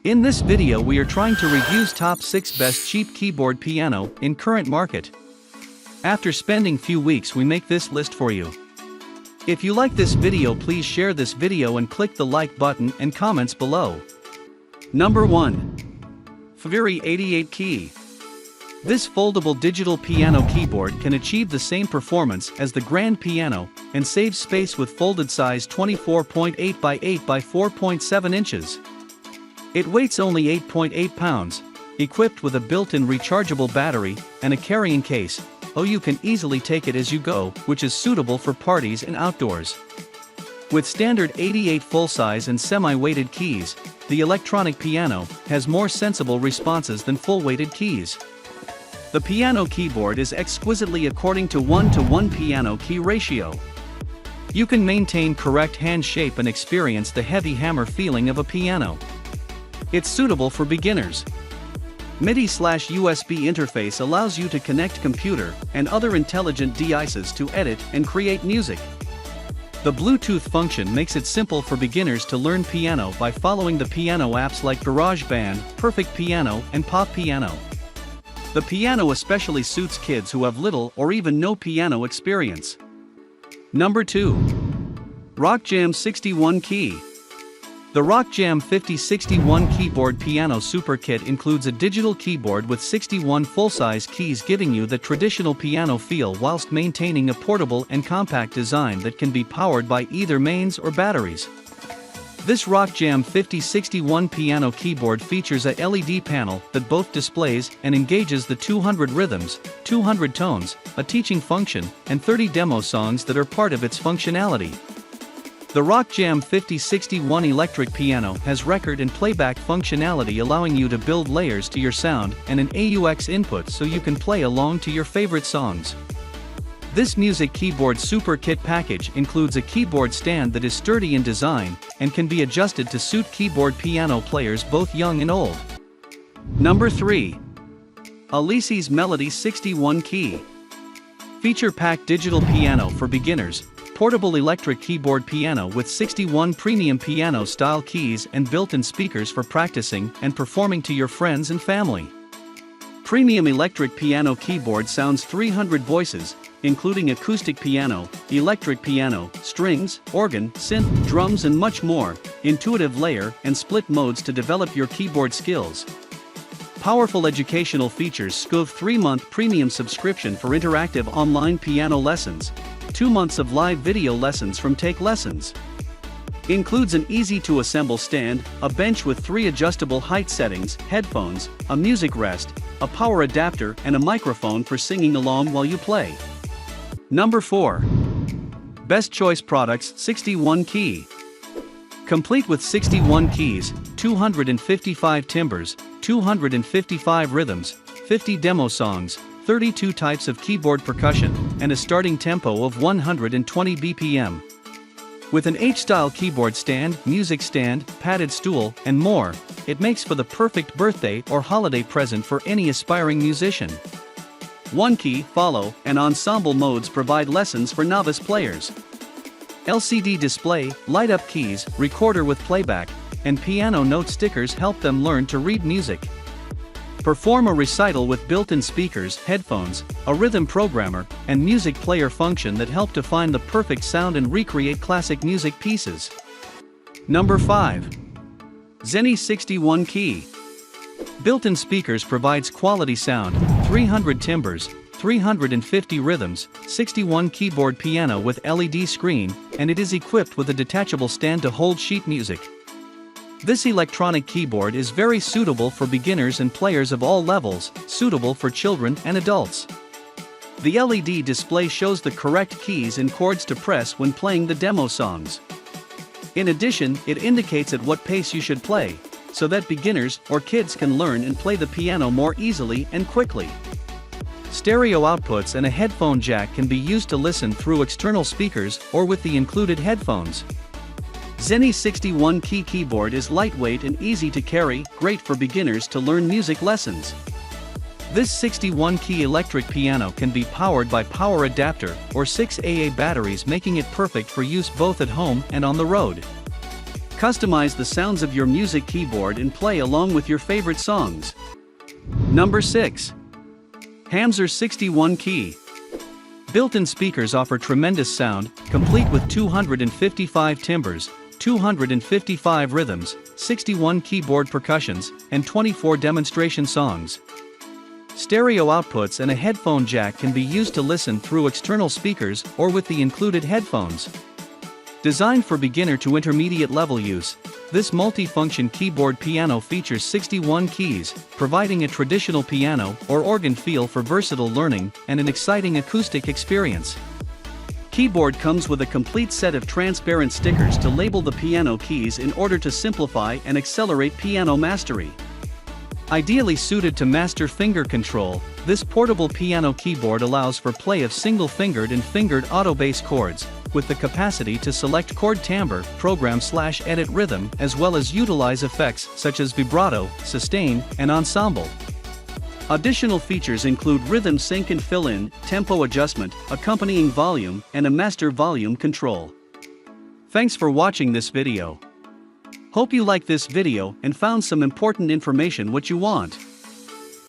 In this video we are trying to review top 6 best cheap keyboard piano in current market. After spending few weeks we make this list for you. If you like this video, please share this video and click the like button and comments below. Number 1. Furi 88 Key. This foldable digital piano keyboard can achieve the same performance as the grand piano and saves space with folded size 24.8 by 8 by 4.7 inches. It weighs only 8.8 pounds, equipped with a built-in rechargeable battery and a carrying case. You can easily take it as you go, which is suitable for parties and outdoors. With standard 88 full-size and semi-weighted keys, the electronic piano has more sensible responses than full-weighted keys. The piano keyboard is exquisitely according to 1:1 piano key ratio. You can maintain correct hand shape and experience the heavy hammer feeling of a piano. It's suitable for beginners. MIDI/USB interface allows you to connect computer and other intelligent devices to edit and create music. The Bluetooth function makes it simple for beginners to learn piano by following the piano apps like GarageBand, Perfect Piano, and Pop Piano. The piano especially suits kids who have little or even no piano experience. Number 2. RockJam 61 Key. The RockJam 5061 Keyboard Piano Super Kit includes a digital keyboard with 61 full-size keys, giving you the traditional piano feel whilst maintaining a portable and compact design that can be powered by either mains or batteries. This RockJam 5061 piano keyboard features a LED panel that both displays and engages the 200 rhythms, 200 tones, a teaching function, and 30 demo songs that are part of its functionality. The RockJam 5061 electric piano has record and playback functionality, allowing you to build layers to your sound and an AUX input so you can play along to your favorite songs. This music keyboard super kit package includes a keyboard stand that is sturdy in design and can be adjusted to suit keyboard piano players both young and old. Number 3. Alici's Melody 61 Key. Feature-packed digital piano for beginners. Portable electric keyboard piano with 61 premium piano-style keys and built-in speakers for practicing and performing to your friends and family. Premium electric piano keyboard sounds 300 voices, including acoustic piano, electric piano, strings, organ, synth, drums and much more, intuitive layer and split modes to develop your keyboard skills. Powerful educational features: SCOV 3-month premium subscription for interactive online piano lessons, 2 months of live video lessons from Take Lessons. Includes an easy-to-assemble stand, a bench with 3 adjustable height settings, headphones, a music rest, a power adapter and a microphone for singing along while you play. Number 4. Best Choice Products 61 Key. Complete with 61 keys, 255 timbres, 255 rhythms, 50 demo songs, 32 types of keyboard percussion, and a starting tempo of 120 BPM. With an H-style keyboard stand, music stand, padded stool, and more, it makes for the perfect birthday or holiday present for any aspiring musician. One key, follow, and ensemble modes provide lessons for novice players. LCD display, light-up keys, recorder with playback, and piano note stickers help them learn to read music. Perform a recital with built-in speakers, headphones, a rhythm programmer, and music player function that help to find the perfect sound and recreate classic music pieces. Number 5. Zeni 61 Key. Built-in speakers provides quality sound, 300 timbres, 350 rhythms, 61 keyboard piano with LED screen, and it is equipped with a detachable stand to hold sheet music. This electronic keyboard is very suitable for beginners and players of all levels, suitable for children and adults. The LED display shows the correct keys and chords to press when playing the demo songs. In addition, it indicates at what pace you should play, so that beginners or kids can learn and play the piano more easily and quickly. Stereo outputs and a headphone jack can be used to listen through external speakers or with the included headphones. Zeni 61 Key keyboard is lightweight and easy to carry, great for beginners to learn music lessons. This 61 key electric piano can be powered by power adapter or 6 AA batteries, making it perfect for use both at home and on the road. Customize the sounds of your music keyboard and play along with your favorite songs. Number 6. Hamza 61 Key. Built-in speakers offer tremendous sound, complete with 255 timbres, 255 rhythms, 61 keyboard percussions, and 24 demonstration songs. Stereo outputs and a headphone jack can be used to listen through external speakers or with the included headphones. Designed for beginner to intermediate level use, this multi-function keyboard piano features 61 keys, providing a traditional piano or organ feel for versatile learning and an exciting acoustic experience. Keyboard comes with a complete set of transparent stickers to label the piano keys in order to simplify and accelerate piano mastery. Ideally suited to master finger control, this portable piano keyboard allows for play of single-fingered and fingered auto-bass chords, with the capacity to select chord timbre, program/edit rhythm, as well as utilize effects such as vibrato, sustain, and ensemble. Additional features include rhythm sync and fill-in, tempo adjustment, accompanying volume, and a master volume control. Thanks for watching this video. Hope you liked this video and found some important information what you want.